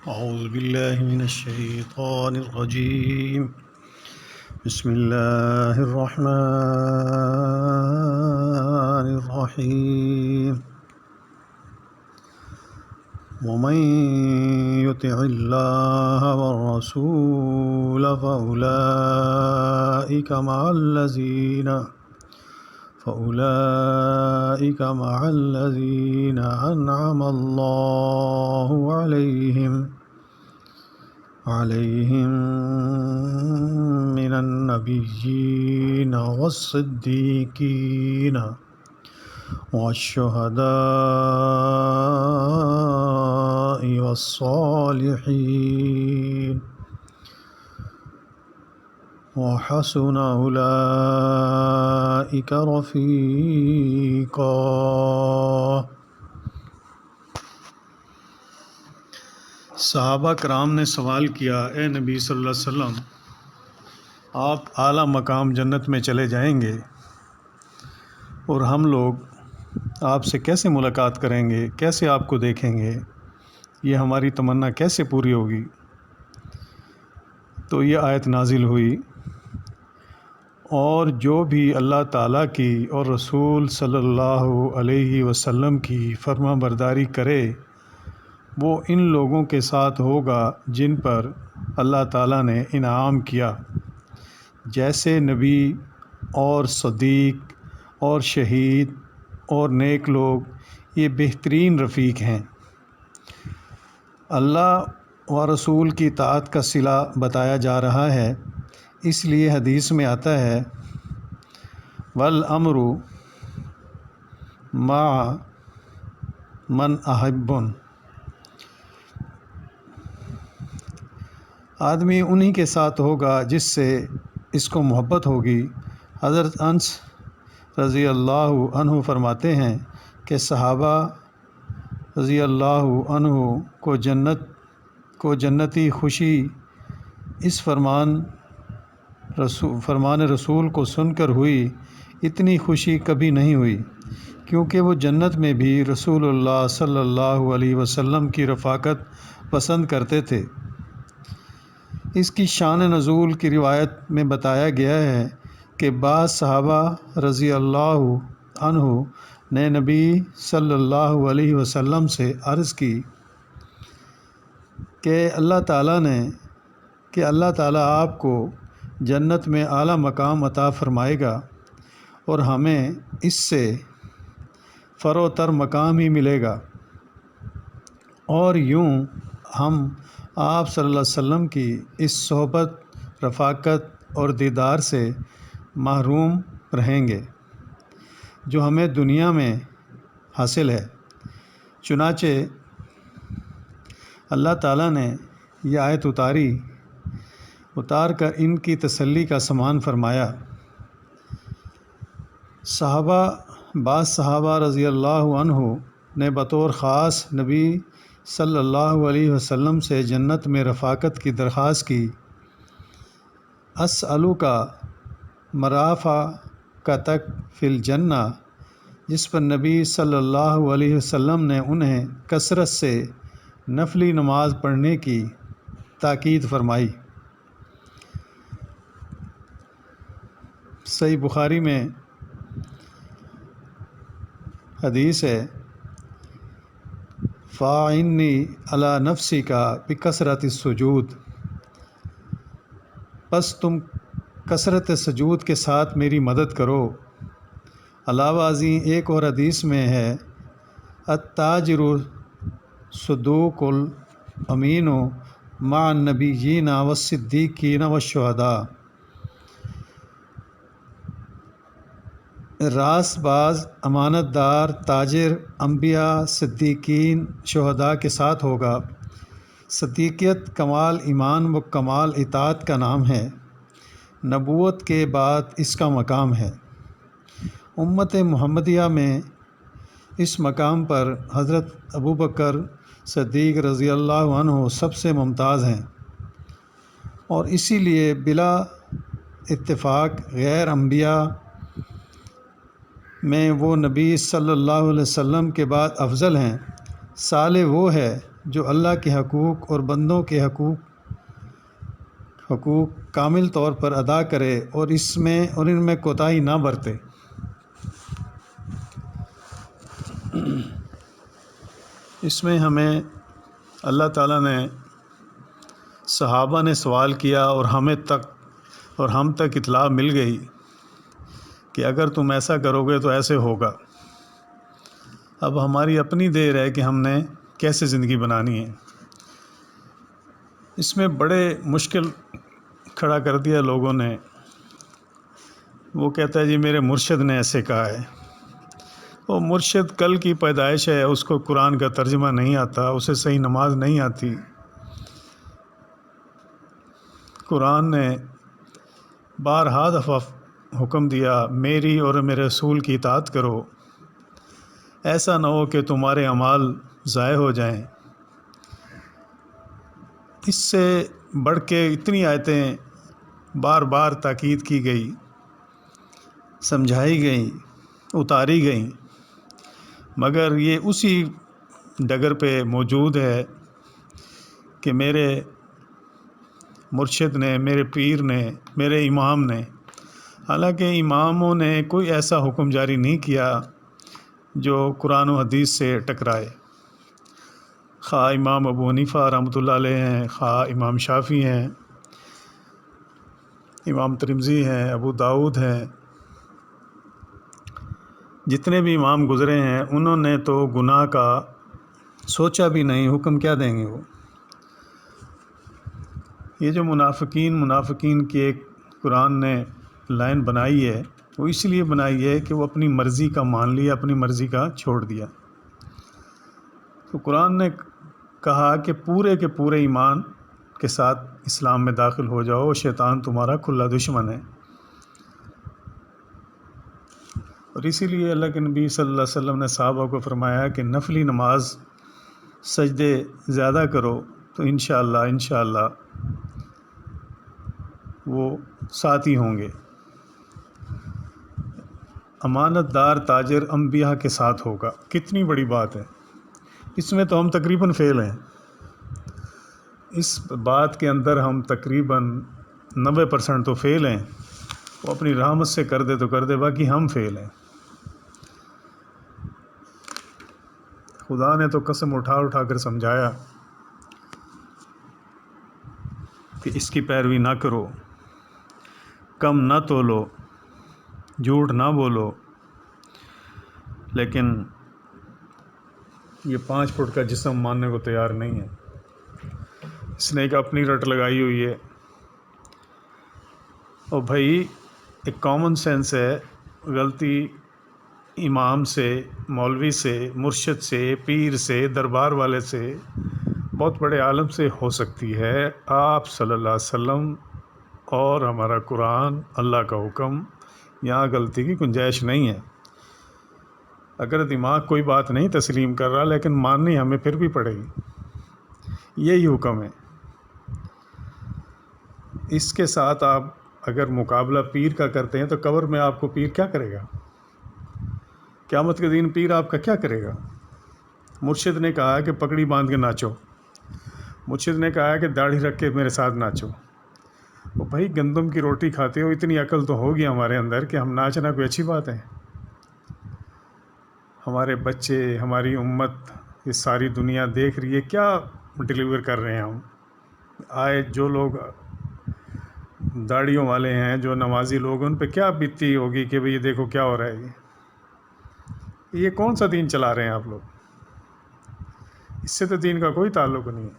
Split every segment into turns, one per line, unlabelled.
أعوذ بالله من الشيطان الرجيم. بسم الله الرحمن الرحيم. ومن يطع الله والرسول فأولئك مع الذين أنعم الله عليهم من النبيين والصديقين والشهداء والصالحين وحسن أولئك رفيقا. صحابہ کرام نے سوال کیا، اے نبی صلی اللہ علیہ وسلم، آپ اعلیٰ مقام جنت میں چلے جائیں گے اور ہم لوگ آپ سے کیسے ملاقات کریں گے، کیسے آپ کو دیکھیں گے، یہ ہماری تمنا کیسے پوری ہوگی؟ تو یہ آیت نازل ہوئی، اور جو بھی اللہ تعالیٰ کی اور رسول صلی اللہ علیہ وسلم کی فرما برداری کرے وہ ان لوگوں کے ساتھ ہوگا جن پر اللہ تعالیٰ نے انعام کیا، جیسے نبی اور صدیق اور شہید اور نیک لوگ، یہ بہترین رفیق ہیں۔ اللہ و رسول کی اطاعت کا صلہ بتایا جا رہا ہے، اس لیے حدیث میں آتا ہے والامر مع من احب، آدمی انہی کے ساتھ ہوگا جس سے اس کو محبت ہوگی۔ حضرت انس رضی اللہ عنہ فرماتے ہیں کہ صحابہ رضی اللہ عنہ کو جنتی خوشی اس فرمان رسول کو سن کر ہوئی، اتنی خوشی کبھی نہیں ہوئی، کیونکہ وہ جنت میں بھی رسول اللہ صلی اللہ علیہ وسلم کی رفاقت پسند کرتے تھے۔ اس کی شان نزول کی روایت میں بتایا گیا ہے کہ بعض صحابہ رضی اللہ عنہ نے نبی صلی اللہ علیہ وسلم سے عرض کی کہ اللہ تعالیٰ آپ کو جنت میں اعلیٰ مقام عطا فرمائے گا اور ہمیں اس سے فروتر مقام ہی ملے گا، اور یوں ہم آپ صلی اللہ علیہ وسلم کی اس صحبت، رفاقت اور دیدار سے محروم رہیں گے جو ہمیں دنیا میں حاصل ہے۔ چنانچہ اللہ تعالیٰ نے یہ آیت اتار کر ان کی تسلی کا سامان فرمایا۔ بعض صحابہ رضی اللہ عنہ نے بطور خاص نبی صلی اللہ علیہ وسلم سے جنت میں رفاقت کی درخواست کی۔ اسألک مرافقتک فی الجنہ، جس پر نبی صلی اللہ علیہ وسلم نے انہیں کثرت سے نفلی نماز پڑھنے کی تاکید فرمائی۔ صحیح بخاری میں حدیث ہے فَأَعِنِّی عَلیٰ نَفْسِکَ بِکثرۃ السجود، پس تم کثرت سجود کے ساتھ میری مدد کرو۔ علاوہ ازیں ایک اور حدیث میں ہے التاجر الصدوق الامین مع النبیین والصدیقین والشہداء، راست باز امانت دار تاجر انبیاء، صدیقین، شہداء کے ساتھ ہوگا۔ صدیقیت کمال ایمان و کمال اطاعت کا نام ہے، نبوت کے بعد اس کا مقام ہے۔ امت محمدیہ میں اس مقام پر حضرت ابوبکر صدیق رضی اللہ عنہ سب سے ممتاز ہیں، اور اسی لیے بلا اتفاق غیر انبیاء میں وہ نبی صلی اللہ علیہ وسلم کے بعد افضل ہیں۔ صالح وہ ہے جو اللہ کے حقوق اور بندوں کے حقوق کامل طور پر ادا کرے اور ان میں کوتاہی نہ برتے۔ اس میں ہمیں اللہ تعالیٰ نے صحابہ نے سوال کیا اور ہم تک اطلاع مل گئی کہ اگر تم ایسا کرو گے تو ایسے ہوگا۔ اب ہماری اپنی دیر ہے کہ ہم نے کیسے زندگی بنانی ہے۔ اس میں بڑے مشکل کھڑا کر دیا لوگوں نے۔ وہ کہتا ہے جی میرے مرشد نے ایسے کہا ہے۔ وہ مرشد کل کی پیدائش ہے، اس کو قرآن کا ترجمہ نہیں آتا، اسے صحیح نماز نہیں آتی۔ قرآن نے بارہا دفعہ حکم دیا میری اور میرے رسول کی اطاعت کرو، ایسا نہ ہو کہ تمہارے اعمال ضائع ہو جائیں۔ اس سے بڑھ کے اتنی آیتیں بار بار تاکید کی گئی، سمجھائی گئیں، اتاری گئیں، مگر یہ اسی ڈگر پہ موجود ہے کہ میرے مرشد نے، میرے پیر نے، میرے امام نے، حالانکہ اماموں نے کوئی ایسا حکم جاری نہیں کیا جو قرآن و حدیث سے ٹکرائے، خواہ امام ابو حنیفہ رحمۃ اللہ علیہ ہیں، خواہ امام شافعی ہیں، امام ترمذی ہیں، ابو داؤد ہیں، جتنے بھی امام گزرے ہیں انہوں نے تو گناہ کا سوچا بھی نہیں، حکم کیا دیں گے وہ۔ یہ جو منافقین کی ایک قرآن نے لائن بنائی ہے، وہ اس لیے بنائی ہے کہ وہ اپنی مرضی کا مان لیا، اپنی مرضی کا چھوڑ دیا۔ تو قرآن نے کہا کہ پورے کے پورے ایمان کے ساتھ اسلام میں داخل ہو جاؤ، شیطان تمہارا کھلا دشمن ہے۔ اور اسی لیے اللہ کے نبی صلی اللہ علیہ وسلم نے صحابہ کو فرمایا کہ نفلی نماز سجدے زیادہ کرو تو انشاءاللہ وہ ساتھی ہوں گے۔ امانت دار تاجر انبیاء کے ساتھ ہوگا، کتنی بڑی بات ہے۔ اس میں تو ہم تقریباً فیل ہیں، اس بات کے اندر ہم تقریباً 90% تو فیل ہیں۔ وہ اپنی رحمت سے کر دے تو کر دے، باقی ہم فیل ہیں۔ خدا نے تو قسم اٹھا کر سمجھایا کہ اس کی پیروی نہ کرو، کم نہ تولو، جھوٹ نہ بولو، لیکن یہ 5 فٹ کا جسم ماننے کو تیار نہیں ہے۔ اس نے ایک اپنی رٹ لگائی ہوئی ہے۔ اور بھائی ایک کامن سینس ہے، غلطی امام سے، مولوی سے، مرشد سے، پیر سے، دربار والے سے، بہت بڑے عالم سے ہو سکتی ہے۔ آپ صلی اللہ علیہ وسلم اور ہمارا قرآن، اللہ کا حکم، یہاں غلطی کی گنجائش نہیں ہے۔ اگر دماغ کوئی بات نہیں تسلیم کر رہا، لیکن ماننی ہمیں پھر بھی پڑے گی، یہی حکم ہے۔ اس کے ساتھ آپ اگر مقابلہ پیر کا کرتے ہیں تو قبر میں آپ کو پیر کیا کرے گا؟ قیامت کے دن پیر آپ کا کیا کرے گا؟ مرشد نے کہا کہ پگڑی باندھ کے ناچو، مرشد نے کہا کہ داڑھی رکھ کے میرے ساتھ ناچو۔ وہ بھائی گندم کی روٹی کھاتے ہو، اتنی عقل تو ہوگی ہمارے اندر کہ ہم ناچنا کوئی اچھی بات ہے؟ ہمارے بچے، ہماری امت، یہ ساری دنیا دیکھ رہی ہے، کیا ڈیلیور کر رہے ہیں ہم؟ آئے جو لوگ داڑھیوں والے ہیں، جو نمازی لوگ، ان پہ کیا بیتتی ہوگی کہ بھئی یہ دیکھو کیا ہو رہا ہے۔ یہ کون سا دین چلا رہے ہیں آپ لوگ؟ اس سے تو دین کا کوئی تعلق نہیں ہے۔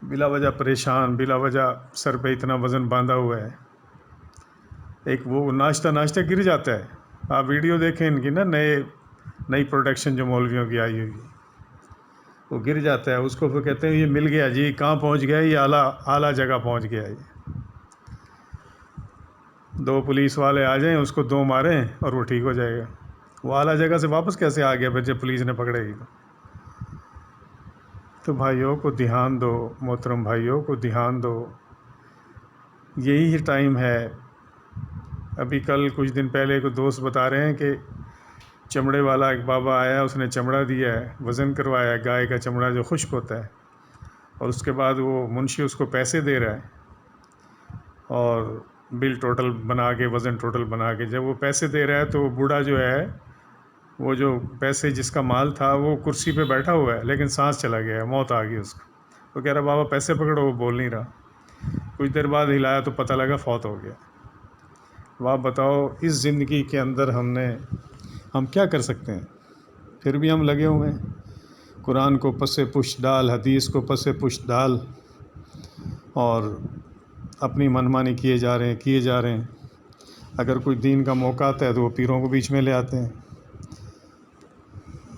بلا وجہ پریشان، بلا وجہ سر پہ اتنا وزن باندھا ہوا ہے۔ ایک وہ ناشتہ گر جاتا ہے، آپ ویڈیو دیکھیں ان کی نا، نئی پروڈکشن جو مولویوں کی آئی ہوئی، وہ گر جاتا ہے، اس کو پھر کہتے ہیں یہ مل گیا جی، کہاں پہنچ گیا، یہ اعلیٰ جگہ پہنچ گیا۔ یہ 2 پولیس والے آ جائیں، اس کو 2 ماریں اور وہ ٹھیک ہو جائے گا۔ وہ اعلیٰ جگہ سے واپس کیسے آ گیا پھر جب پولیس نے پکڑے گی؟ تو بھائیوں کو دھیان دو، محترم بھائیوں کو دھیان دو، یہی ٹائم ہے۔ ابھی کل کچھ دن پہلے کوئی دوست بتا رہے ہیں کہ چمڑے والا ایک بابا آیا، اس نے چمڑا دیا ہے، وزن کروایا گائے کا چمڑا جو خشک ہوتا ہے، اور اس کے بعد وہ منشی اس کو پیسے دے رہا ہے اور بل ٹوٹل بنا کے، وزن ٹوٹل بنا کے جب وہ پیسے دے رہا ہے تو وہ بوڑھا جو ہے، وہ جو پیسے جس کا مال تھا وہ کرسی پہ بیٹھا ہوا ہے لیکن سانس چلا گیا ہے، موت آ گئی اس کو. وہ کہہ رہا بابا پیسے پکڑو، وہ بول نہیں رہا. کچھ دیر بعد ہلایا تو پتہ لگا فوت ہو گیا. اب آپ بتاؤ اس زندگی کے اندر ہم کیا کر سکتے ہیں؟ پھر بھی ہم لگے ہوئے ہیں، قرآن کو پس پشت ڈال، حدیث کو پس پشت ڈال، اور اپنی منمانی کیے جا رہے ہیں. اگر کوئی دین کا موقع آتا ہے تو وہ پیروں کو بیچ میں لے آتے ہیں.